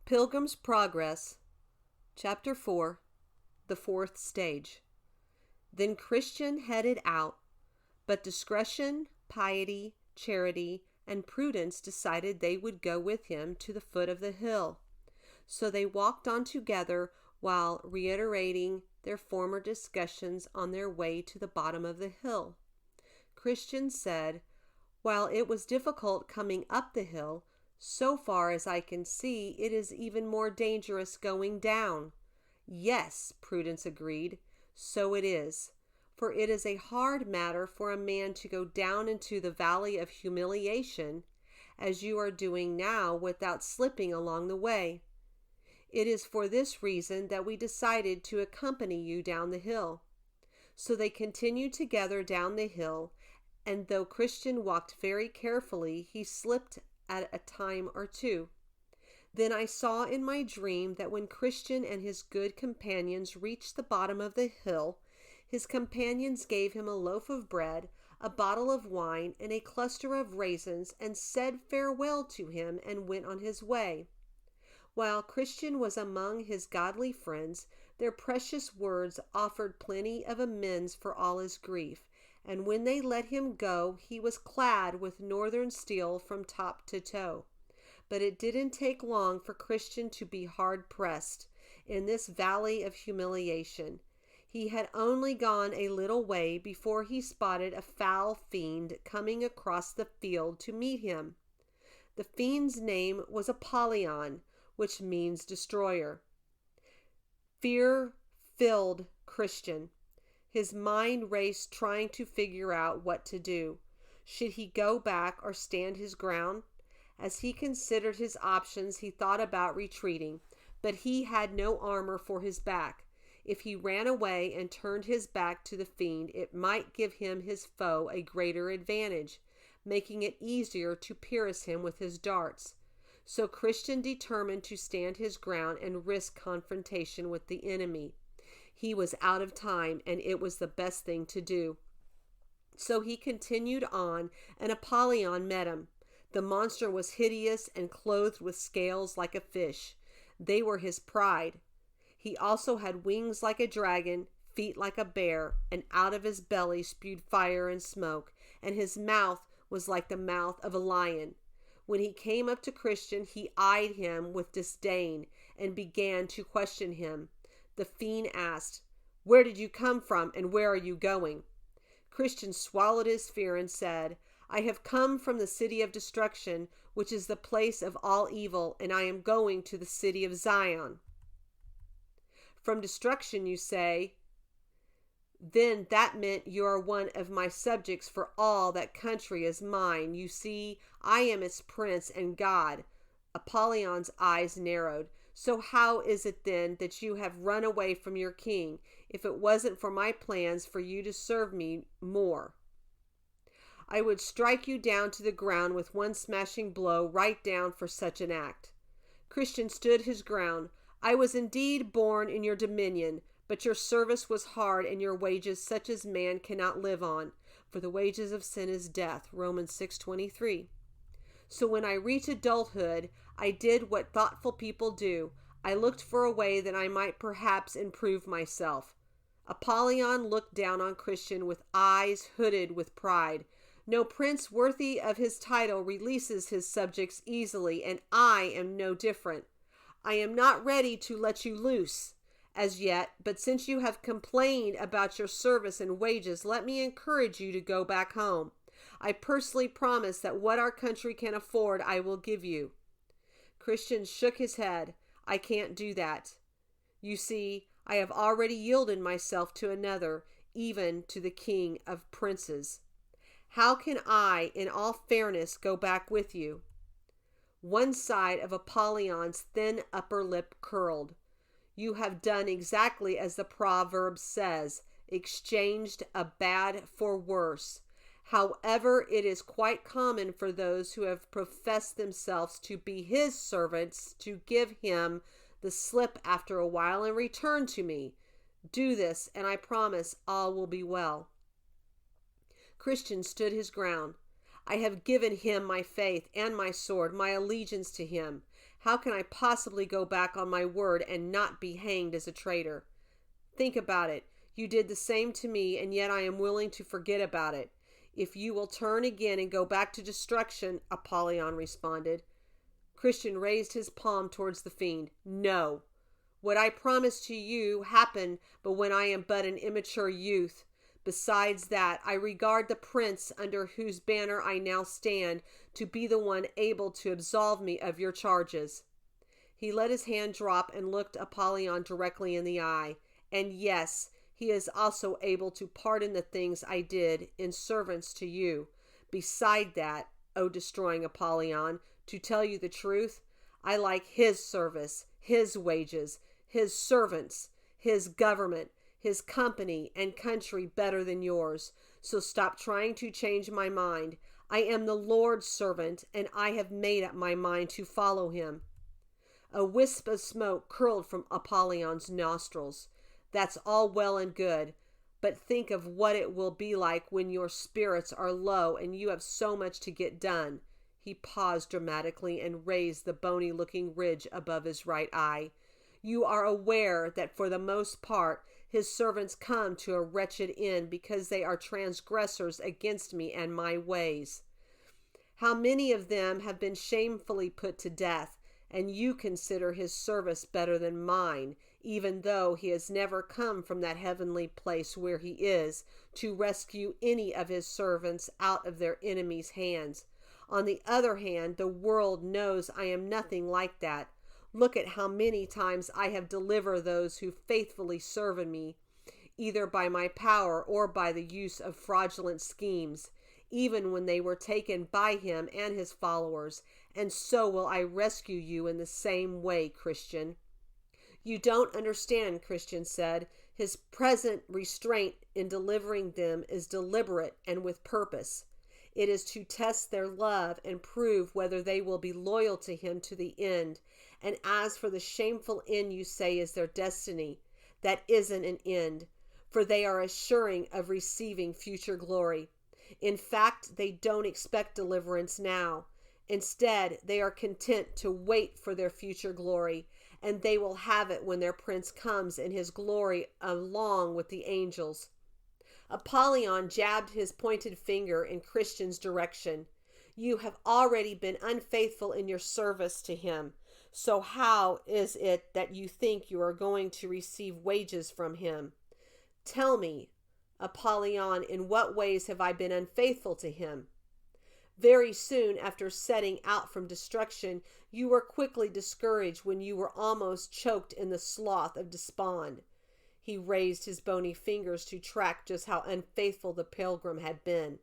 Pilgrim's Progress, Chapter 4, The Fourth Stage. Then Christian headed out, but discretion, piety, charity, and prudence decided they would go with him to the foot of the hill. So they walked on together while reiterating their former discussions on their way to the bottom of the hill. Christian said, "While it was difficult coming up the hill, so far as I can see, it is even more dangerous going down." "Yes," Prudence agreed, "so it is. For it is a hard matter for a man to go down into the valley of humiliation, as you are doing now, without slipping along the way. It is for this reason that we decided to accompany you down the hill." So they continued together down the hill, and though Christian walked very carefully, he slipped at a time or two. Then I saw in my dream that when Christian and his good companions reached the bottom of the hill, his companions gave him a loaf of bread, a bottle of wine, and a cluster of raisins, and said farewell to him and went on his way. While Christian was among his godly friends, their precious words offered plenty of amends for all his grief, and when they let him go, he was clad with northern steel from top to toe. But it didn't take long for Christian to be hard pressed in this valley of humiliation. He had only gone a little way before he spotted a foul fiend coming across the field to meet him. The fiend's name was Apollyon, which means destroyer. Fear filled Christian. His mind raced, trying to figure out what to do. Should he go back or stand his ground? As he considered his options, he thought about retreating, but he had no armor for his back. If he ran away and turned his back to the fiend, it might give him his foe a greater advantage, making it easier to pierce him with his darts. So Christian determined to stand his ground and risk confrontation with the enemy. He was out of time, and it was the best thing to do. So he continued on, and Apollyon met him. The monster was hideous and clothed with scales like a fish. They were his pride. He also had wings like a dragon, feet like a bear, and out of his belly spewed fire and smoke, and his mouth was like the mouth of a lion. When he came up to Christian, he eyed him with disdain and began to question him. The fiend asked, "Where did you come from, and where are you going?" Christian swallowed his fear and said, "I have come from the city of destruction, which is the place of all evil, and I am going to the city of Zion." "From destruction, you say? Then that meant you are one of my subjects, for all that country is mine. You see, I am its prince and god." Apollyon's eyes narrowed. "So how is it then that you have run away from your king, if it wasn't for my plans for you to serve me more? I would strike you down to the ground with one smashing blow right down for such an act." Christian stood his ground. "I was indeed born in your dominion, but your service was hard, and your wages such as man cannot live on. For the wages of sin is death." Romans 6:23. "So when I reached adulthood, I did what thoughtful people do. I looked for a way that I might perhaps improve myself." Apollyon looked down on Christian with eyes hooded with pride. "No prince worthy of his title releases his subjects easily, and I am no different. I am not ready to let you loose as yet, but since you have complained about your service and wages, let me encourage you to go back home. I personally promise that what our country can afford, I will give you." Christian shook his head. "I can't do that. You see, I have already yielded myself to another, even to the king of princes. How can I, in all fairness, go back with you?" One side of Apollyon's thin upper lip curled. "You have done exactly as the proverb says, exchanged a bad for worse. However, it is quite common for those who have professed themselves to be his servants to give him the slip after a while and return to me. Do this, and I promise all will be well." Christian stood his ground. I have given him my faith and my sword, my allegiance to him. How can I possibly go back on my word and not be hanged as a traitor? Think about it. You did the same to me, and yet I am willing to forget about it. If you will turn again and go back to destruction, Apollyon responded. Christian raised his palm towards the fiend. No. What I promised to you happened, but when I am but an immature youth. Besides that, I regard the prince under whose banner I now stand to be the one able to absolve me of your charges. He let his hand drop and looked Apollyon directly in the eye. And yes, he is also able to pardon the things I did in servants to you. Beside that, O destroying Apollyon, to tell you the truth, I like his service, his wages, his servants, his government, his company and country better than yours. So stop trying to change my mind. I am the Lord's servant, and I have made up my mind to follow him. A wisp of smoke curled from Apollyon's nostrils. That's all well and good, but think of what it will be like when your spirits are low and you have so much to get done. He paused dramatically and raised the bony-looking ridge above his right eye. You are aware that for the most part, his servants come to a wretched end because they are transgressors against me and my ways. How many of them have been shamefully put to death, and you consider his service better than mine, even though he has never come from that heavenly place where he is to rescue any of his servants out of their enemies' hands. On the other hand, the world knows I am nothing like that. Look at how many times I have delivered those who faithfully serve me, either by my power or by the use of fraudulent schemes, even when they were taken by him and his followers, and so will I rescue you in the same way, Christian. You don't understand, Christian said. His present restraint in delivering them is deliberate and with purpose. It is to test their love and prove whether they will be loyal to him to the end. And as for the shameful end you say is their destiny, that isn't an end, for they are assuring of receiving future glory. In fact, they don't expect deliverance now. Instead, they are content to wait for their future glory, and they will have it when their prince comes in his glory along with the angels. Apollyon jabbed his pointed finger in Christian's direction. You have already been unfaithful in your service to him. So how is it that you think you are going to receive wages from him? Tell me, Apollyon, in what ways have I been unfaithful to him? Very soon after setting out from destruction, you were quickly discouraged when you were almost choked in the slough of despond. He raised his bony fingers to track just how unfaithful the pilgrim had been.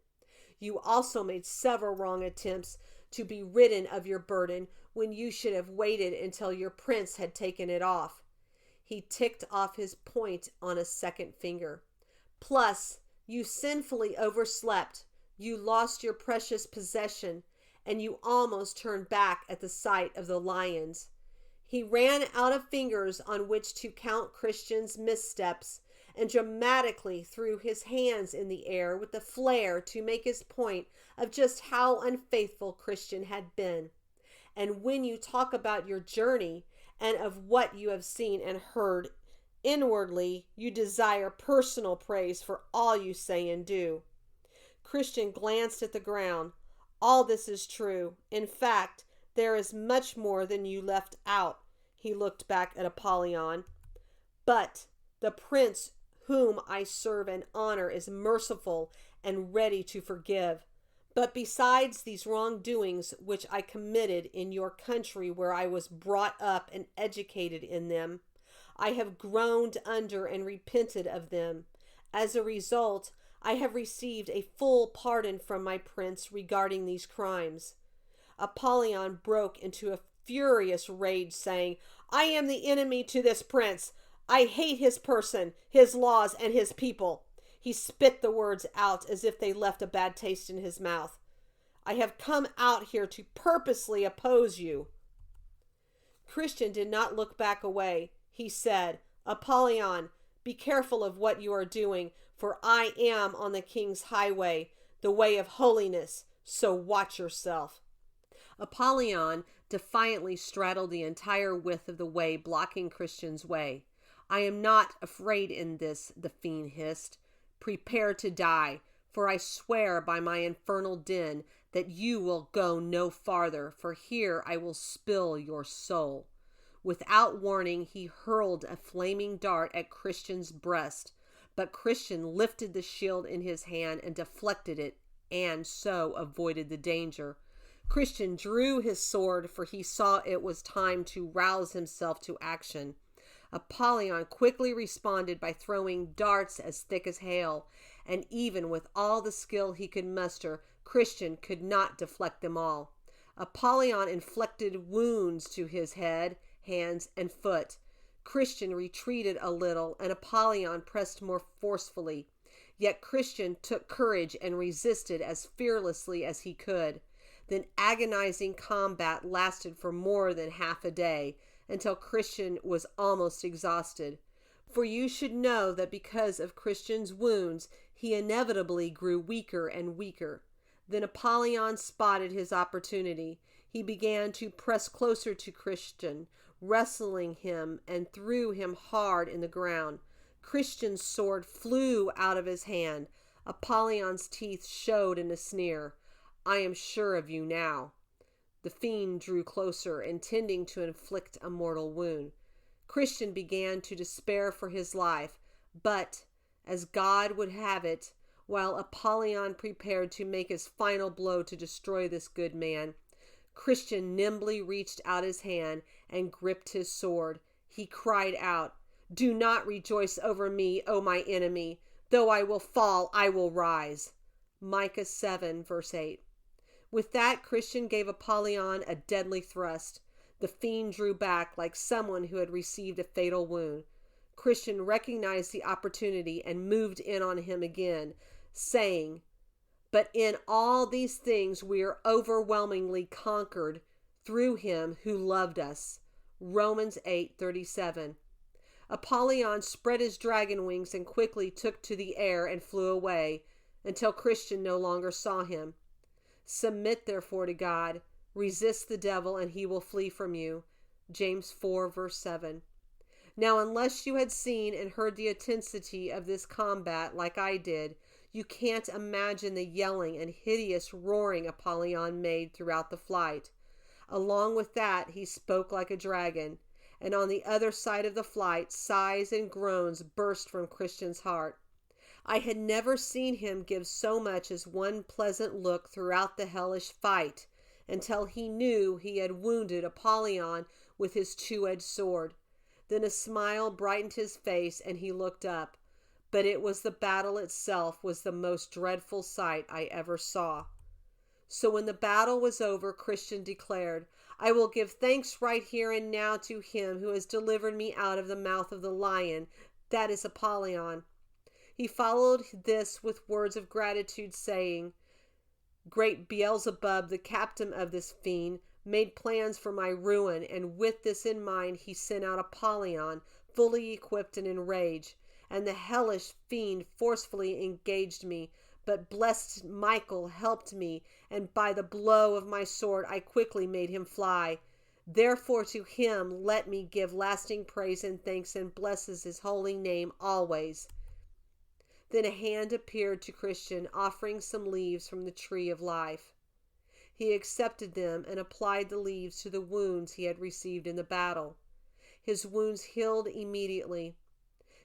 You also made several wrong attempts to be ridden of your burden when you should have waited until your prince had taken it off. He ticked off his point on a second finger. Plus, you sinfully overslept. You lost your precious possession, and you almost turned back at the sight of the lions. He ran out of fingers on which to count Christian's missteps, and dramatically threw his hands in the air with the flair to make his point of just how unfaithful Christian had been. And when you talk about your journey and of what you have seen and heard, inwardly you desire personal praise for all you say and do. Christian glanced at the ground. All this is true. In fact, there is much more than you left out. He looked back at Apollyon. But the prince whom I serve and honor is merciful and ready to forgive. But besides these wrongdoings which I committed in your country where I was brought up and educated in them, I have groaned under and repented of them. As a result, I have received a full pardon from my prince regarding these crimes. Apollyon broke into a furious rage, saying, I am the enemy to this prince. I hate his person, his laws, and his people. He spit the words out as if they left a bad taste in his mouth. I have come out here to purposely oppose you. Christian did not look back away. He said, Apollyon, be careful of what you are doing, for I am on the king's highway, the way of holiness, So watch yourself." Apollyon defiantly straddled the entire width of the way, blocking Christian's way. "I am not afraid in this," the fiend hissed. "Prepare to die, for I swear by my infernal den that you will go no farther, for here I will spill your soul." Without warning, he hurled a flaming dart at Christian's breast, but Christian lifted the shield in his hand and deflected it, and so avoided the danger. Christian drew his sword, for he saw it was time to rouse himself to action. Apollyon quickly responded by throwing darts as thick as hail, and even with all the skill he could muster, Christian could not deflect them all. Apollyon inflicted wounds to his head, hands, and foot. Christian retreated a little, and Apollyon pressed more forcefully. Yet Christian took courage and resisted as fearlessly as he could. The agonizing combat lasted for more than half a day, until Christian was almost exhausted. For you should know that because of Christian's wounds, he inevitably grew weaker and weaker. Then Apollyon spotted his opportunity. He began to press closer to Christian, wrestling him and threw him hard in the ground. Christian's sword flew out of his hand. Apollyon's teeth showed in a sneer. "I am sure of you now." The fiend drew closer, intending to inflict a mortal wound. Christian began to despair for his life, but, as God would have it, while Apollyon prepared to make his final blow to destroy this good man, Christian nimbly reached out his hand and gripped his sword. He cried out, "Do not rejoice over me, O my enemy. Though I will fall, I will rise." Micah 7, verse 8. With that, Christian gave Apollyon a deadly thrust. The fiend drew back like someone who had received a fatal wound. Christian recognized the opportunity and moved in on him again, saying, "But in all these things we are overwhelmingly conquered through him who loved us." Romans 8:37. Apollyon spread his dragon wings and quickly took to the air and flew away, until Christian no longer saw him. "Submit therefore to God, resist the devil, and he will flee from you." James 4, verse 7. Now, unless you had seen and heard the intensity of this combat like I did, you can't imagine the yelling and hideous roaring Apollyon made throughout the flight. Along with that, he spoke like a dragon, and on the other side of the flight, sighs and groans burst from Christian's heart. I had never seen him give so much as one pleasant look throughout the hellish fight, until he knew he had wounded Apollyon with his two-edged sword. Then a smile brightened his face, and he looked up. But it was the battle itself was the most dreadful sight I ever saw. So when the battle was over, Christian declared, "I will give thanks right here and now to him who has delivered me out of the mouth of the lion, that is Apollyon." He followed this with words of gratitude, saying, "Great Beelzebub, the captain of this fiend, made plans for my ruin, and with this in mind he sent out Apollyon, fully equipped and enraged, and the hellish fiend forcefully engaged me, but blessed Michael helped me, and by the blow of my sword I quickly made him fly. Therefore to him let me give lasting praise and thanks, and blesses his holy name always." Then a hand appeared to Christian, offering some leaves from the tree of life. He accepted them and applied the leaves to the wounds he had received in the battle. His wounds healed immediately.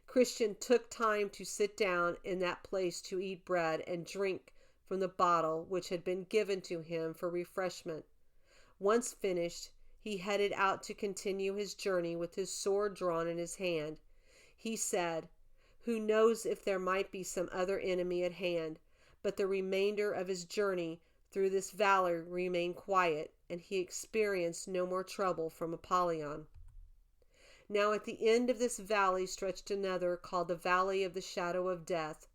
Christian took time to sit down in that place to eat bread and drink from the bottle which had been given to him for refreshment. Once finished, he headed out to continue his journey with his sword drawn in his hand. He said, "Who knows if there might be some other enemy at hand?" But the remainder of his journey through this valley remained quiet, and he experienced no more trouble from Apollyon. Now at the end of this valley stretched another, called the Valley of the Shadow of Death.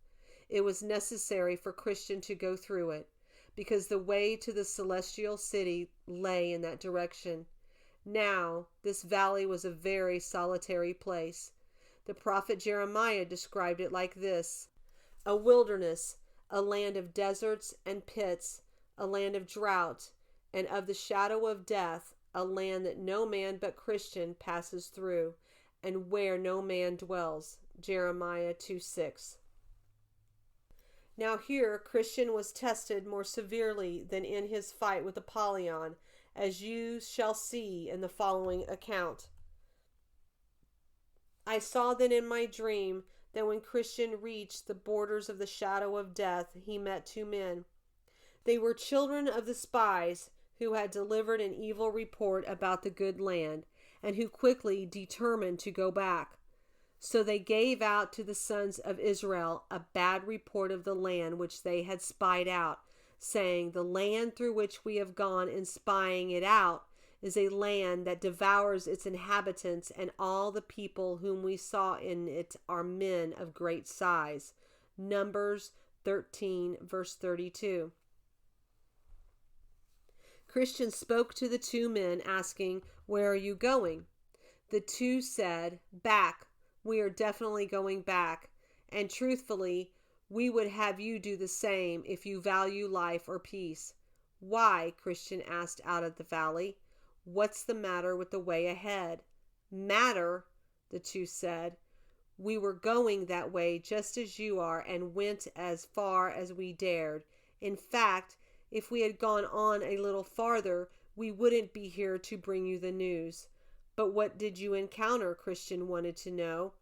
It was necessary for Christian to go through it, because the way to the celestial city lay in that direction. Now, this valley was a very solitary place. The prophet Jeremiah described it like this: "A wilderness, a land of deserts and pits, a land of drought, and of the shadow of death, a land that no man but Christian passes through, and where no man dwells. Jeremiah 2:6. Now here Christian was tested more severely than in his fight with Apollyon, as you shall see in the following account. I saw then in my dream that when Christian reached the borders of the shadow of death, he met two men. They were children of the spies who had delivered an evil report about the good land, and who quickly determined to go back. So they gave out to the sons of Israel a bad report of the land which they had spied out, saying, The land through which we have gone in spying it out is a land that devours its inhabitants, and all the people whom we saw in it are men of great size. Numbers 13, verse 32. Christian spoke to the two men, asking, Where are you going? The two said, Back. We are definitely going back. And truthfully, we would have you do the same if you value life or peace. Why? Christian asked out of the valley. What's the matter with the way ahead? Matter, the two said. We were going that way just as you are, and went as far as we dared. In fact, if we had gone on a little farther, we wouldn't be here to bring you the news. But what did you encounter? Christian wanted to know.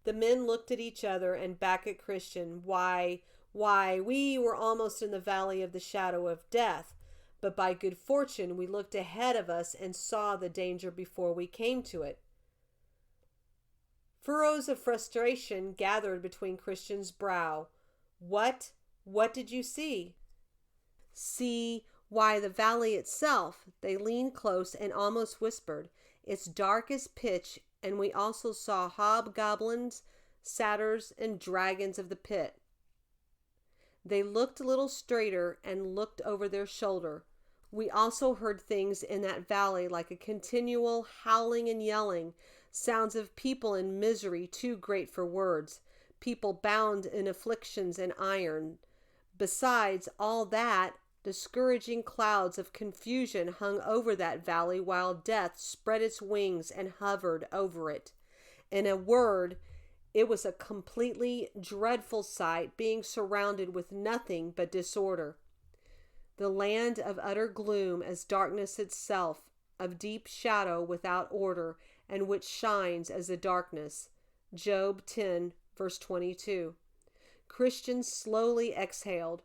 The men looked at each other and back at Christian. Why, we were almost in the valley of the shadow of death. But by good fortune, we looked ahead of us and saw the danger before we came to it. Furrows of frustration gathered between Christian's brow. What did you see? See, why, the valley itself. They leaned close and almost whispered. It's dark as pitch, and we also saw hobgoblins, satyrs, and dragons of the pit. They looked a little straighter and looked over their shoulder. We also heard things in that valley like a continual howling and yelling, sounds of people in misery too great for words, people bound in afflictions and iron. Besides all that, discouraging clouds of confusion hung over that valley, while death spread its wings and hovered over it. In a word, it was a completely dreadful sight, being surrounded with nothing but disorder. The land of utter gloom as darkness itself, of deep shadow without order, and which shines as the darkness. Job 10, verse 22. Christian slowly exhaled.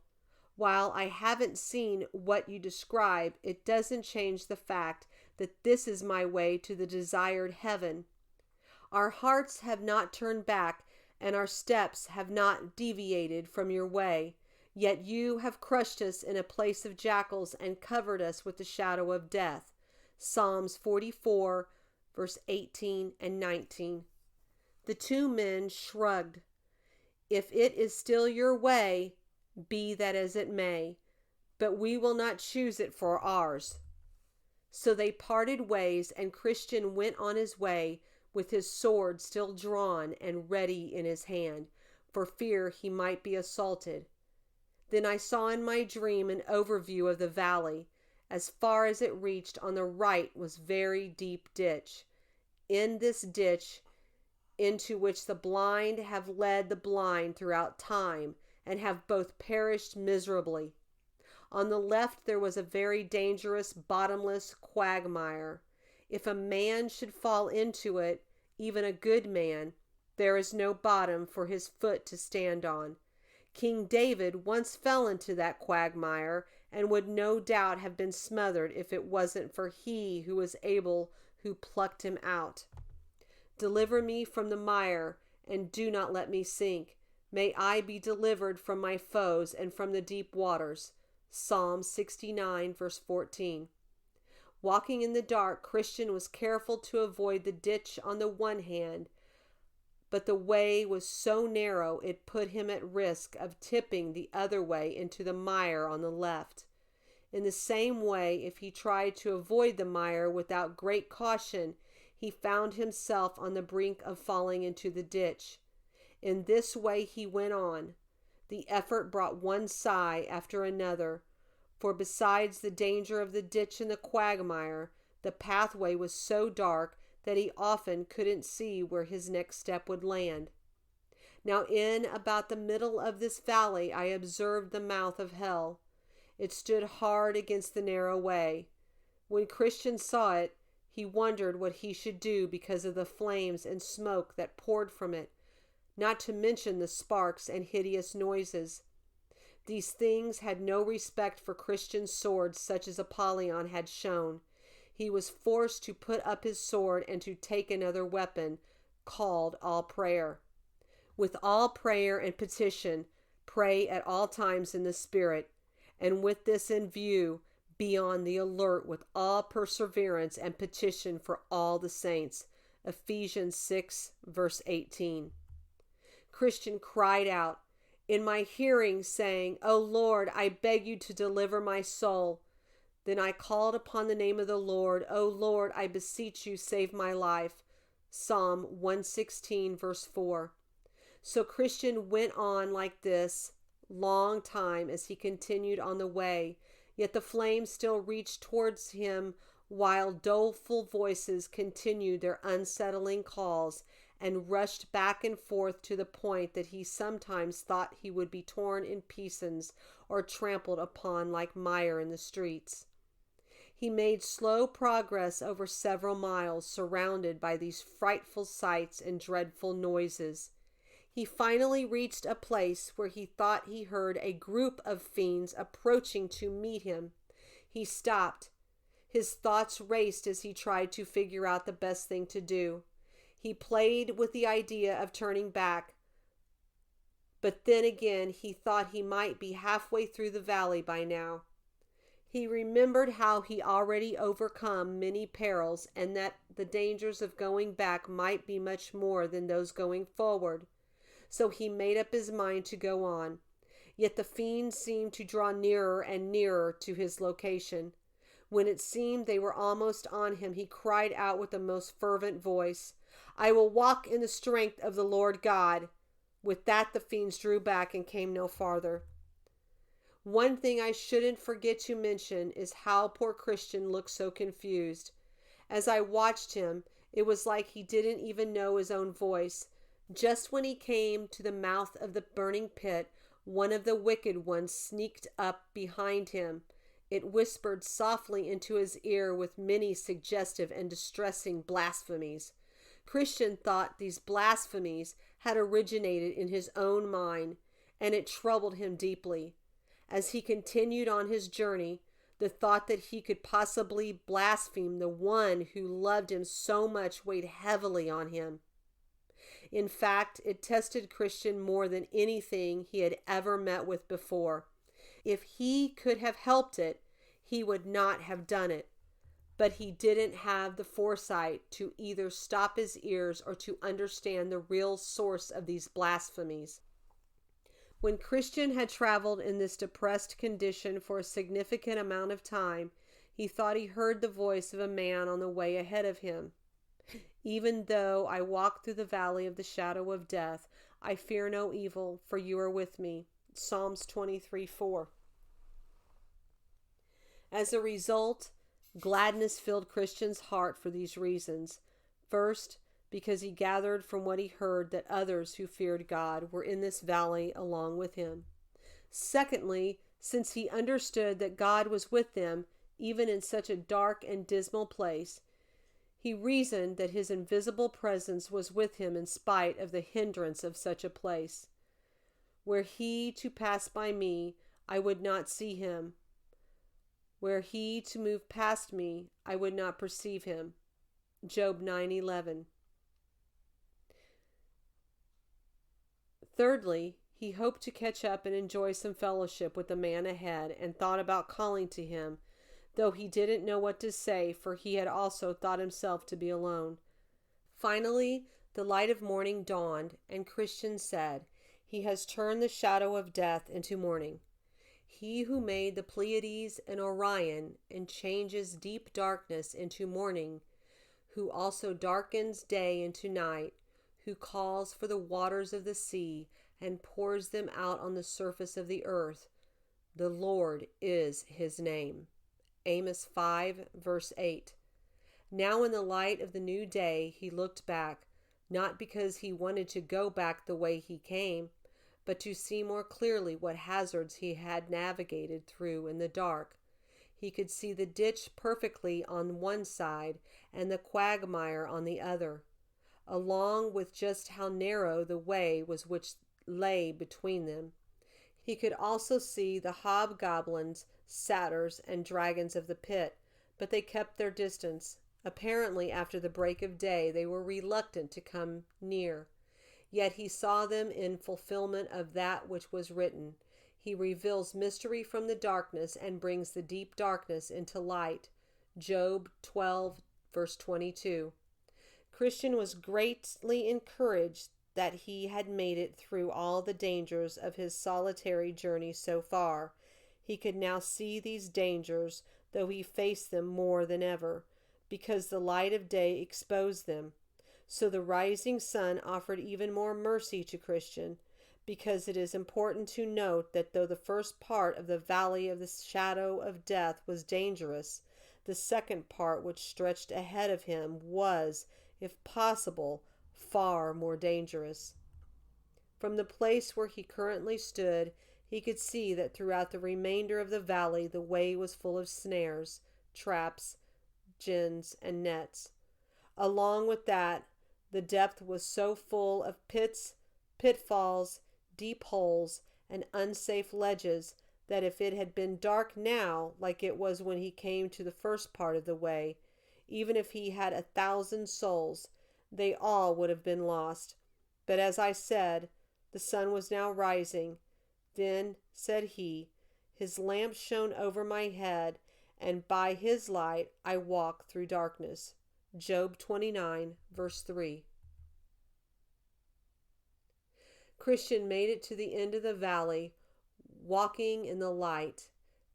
While I haven't seen what you describe, it doesn't change the fact that this is my way to the desired heaven. Our hearts have not turned back, and our steps have not deviated from your way. Yet you have crushed us in a place of jackals and covered us with the shadow of death. Psalms 44, verse 18 and 19. The two men shrugged. If it is still your way, be that as it may, but we will not choose it for ours. So they parted ways, and Christian went on his way with his sword still drawn and ready in his hand, for fear he might be assaulted. Then I saw in my dream an overview of the valley. As far as it reached on the right was very deep ditch. In this ditch, into which the blind have led the blind throughout time, and have both perished miserably. On the left there was a very dangerous, bottomless quagmire. If a man should fall into it, even a good man, there is no bottom for his foot to stand on. King David once fell into that quagmire, and would no doubt have been smothered if it wasn't for he who was able, who plucked him out. Deliver me from the mire, and do not let me sink. May I be delivered from my foes and from the deep waters. Psalm 69, verse 14. Walking in the dark, Christian was careful to avoid the ditch on the one hand, but the way was so narrow it put him at risk of tipping the other way into the mire on the left. In the same way, if he tried to avoid the mire without great caution, he found himself on the brink of falling into the ditch. In this way he went on. The effort brought one sigh after another. for besides the danger of the ditch and the quagmire, the pathway was so dark that he often couldn't see where his next step would land. Now in about the middle of this valley I observed the mouth of hell. It stood hard against the narrow way. When Christian saw it, he wondered what he should do because of the flames and smoke that poured from it, not to mention the sparks and hideous noises. These things had no respect for Christian's sword such as Apollyon had shown. He was forced to put up his sword and to take another weapon, called all prayer. With all prayer and petition, pray at all times in the Spirit, and with this in view, be on the alert with all perseverance and petition for all the saints. Ephesians 6, verse 18. Christian cried out in my hearing, saying, O Lord, I beg you to deliver my soul. Then I called upon the name of the Lord. O Lord, I beseech you, save my life. Psalm 116, verse 4. So Christian went on like this long time as he continued on the way, yet the flames still reached towards him, while doleful voices continued their unsettling calls and rushed back and forth to the point that he sometimes thought he would be torn in pieces or trampled upon like mire in the streets. He made slow progress over several miles, surrounded by these frightful sights and dreadful noises. He finally reached a place where he thought he heard a group of fiends approaching to meet him. He stopped. His thoughts raced as he tried to figure out the best thing to do. He played with the idea of turning back, but then again he thought he might be halfway through the valley by now. He remembered how he already overcome many perils and that the dangers of going back might be much more than those going forward. So he made up his mind to go on. Yet the fiends seemed to draw nearer and nearer to his location. When it seemed they were almost on him, he cried out with the most fervent voice, I will walk in the strength of the Lord God. With that the fiends drew back and came no farther. One thing I shouldn't forget to mention is how poor Christian looked so confused. As I watched him, it was like he didn't even know his own voice. Just when he came to the mouth of the burning pit, one of the wicked ones sneaked up behind him. It whispered softly into his ear with many suggestive and distressing blasphemies. Christian thought these blasphemies had originated in his own mind, and it troubled him deeply. As he continued on his journey, the thought that he could possibly blaspheme the one who loved him so much weighed heavily on him. In fact, it tested Christian more than anything he had ever met with before. If he could have helped it, he would not have done it. But he didn't have the foresight to either stop his ears or to understand the real source of these blasphemies. When Christian had traveled in this depressed condition for a significant amount of time, he thought he heard the voice of a man on the way ahead of him. Even though I walk through the valley of the shadow of death, I fear no evil, for you are with me. Psalms 23:4. As a result, gladness filled Christian's heart for these reasons. First, because he gathered from what he heard that others who feared God were in this valley along with him. Secondly, since he understood that God was with them, even in such a dark and dismal place, he reasoned that his invisible presence was with him in spite of the hindrance of such a place. Were he to pass by me, I would not see him. Were he to move past me, I would not perceive him. Job 9:11. Thirdly, he hoped to catch up and enjoy some fellowship with the man ahead and thought about calling to him, though he didn't know what to say, for he had also thought himself to be alone. Finally, the light of morning dawned, and Christian said, He has turned the shadow of death into morning. He who made the Pleiades and Orion and changes deep darkness into morning, who also darkens day into night, who calls for the waters of the sea and pours them out on the surface of the earth, The Lord is his name. Amos 5, verse 8. Now in the light of the new day, he looked back, not because he wanted to go back the way he came, but to see more clearly what hazards he had navigated through in the dark. He could see the ditch perfectly on one side and the quagmire on the other, along with just how narrow the way was which lay between them. He could also see the hobgoblins, satyrs, and dragons of the pit, but they kept their distance. Apparently, after the break of day, they were reluctant to come near. Yet he saw them in fulfillment of that which was written. He reveals mystery from the darkness and brings the deep darkness into light. Job 12, verse 22. Christian was greatly encouraged that he had made it through all the dangers of his solitary journey so far. He could now see these dangers, though he faced them more than ever, because the light of day exposed them. So the rising sun offered even more mercy to Christian, because it is important to note that though the first part of the valley of the shadow of death was dangerous, the second part which stretched ahead of him was, if possible, far more dangerous. From the place where he currently stood, he could see that throughout the remainder of the valley the way was full of snares, traps, gins, and nets. Along with that, the depth was so full of pits, pitfalls, deep holes, and unsafe ledges that if it had been dark now, like it was when he came to the first part of the way, even if he had 1,000 souls, they all would have been lost. But as I said, the sun was now rising. Then, said he, his lamp shone over my head, and by his light I walk through darkness. Job 29, verse 3. Christian made it to the end of the valley, walking in the light.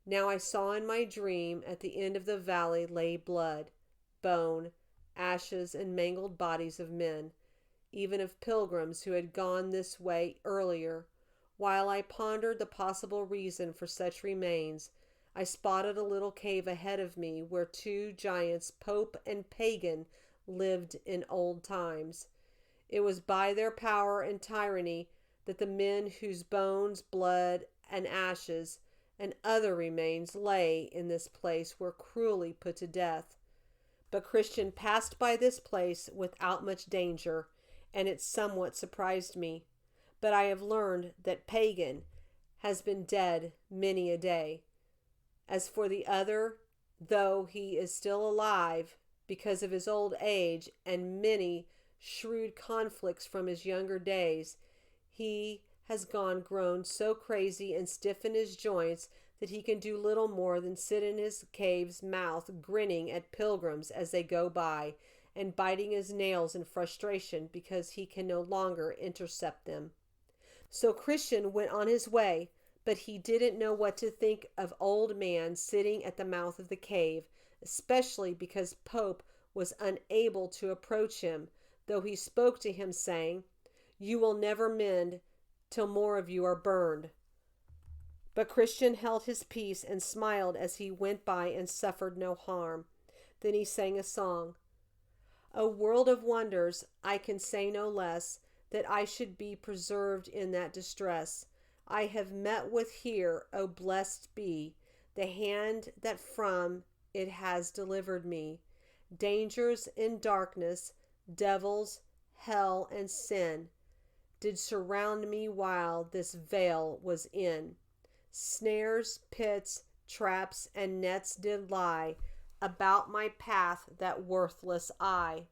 Now I saw in my dream at the end of the valley lay blood, bone, ashes, and mangled bodies of men, even of pilgrims who had gone this way earlier. While I pondered the possible reason for such remains, I spotted a little cave ahead of me where two giants, Pope and Pagan, lived in old times. It was by their power and tyranny that the men whose bones, blood, and ashes, and other remains lay in this place were cruelly put to death. But Christian passed by this place without much danger, and it somewhat surprised me. But I have learned that Pagan has been dead many a day. As for the other, though he is still alive because of his old age and many shrewd conflicts from his younger days, he has grown so crazy and stiff in his joints that he can do little more than sit in his cave's mouth grinning at pilgrims as they go by and biting his nails in frustration because he can no longer intercept them. So Christian went on his way, but he didn't know what to think of old man sitting at the mouth of the cave, especially because Pope was unable to approach him, though he spoke to him, saying, "You will never mend till more of you are burned." But Christian held his peace and smiled as he went by and suffered no harm. Then he sang a song. O world of wonders, I can say no less, that I should be preserved in that distress. I have met with here, O blessed be, the hand that from it has delivered me. Dangers in darkness, devils, hell, and sin did surround me while this veil was in. Snares, pits, traps, and nets did lie about my path that worthless I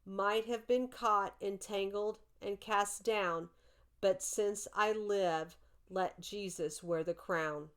might have been caught, entangled, and cast down, but since I live, let Jesus wear the crown.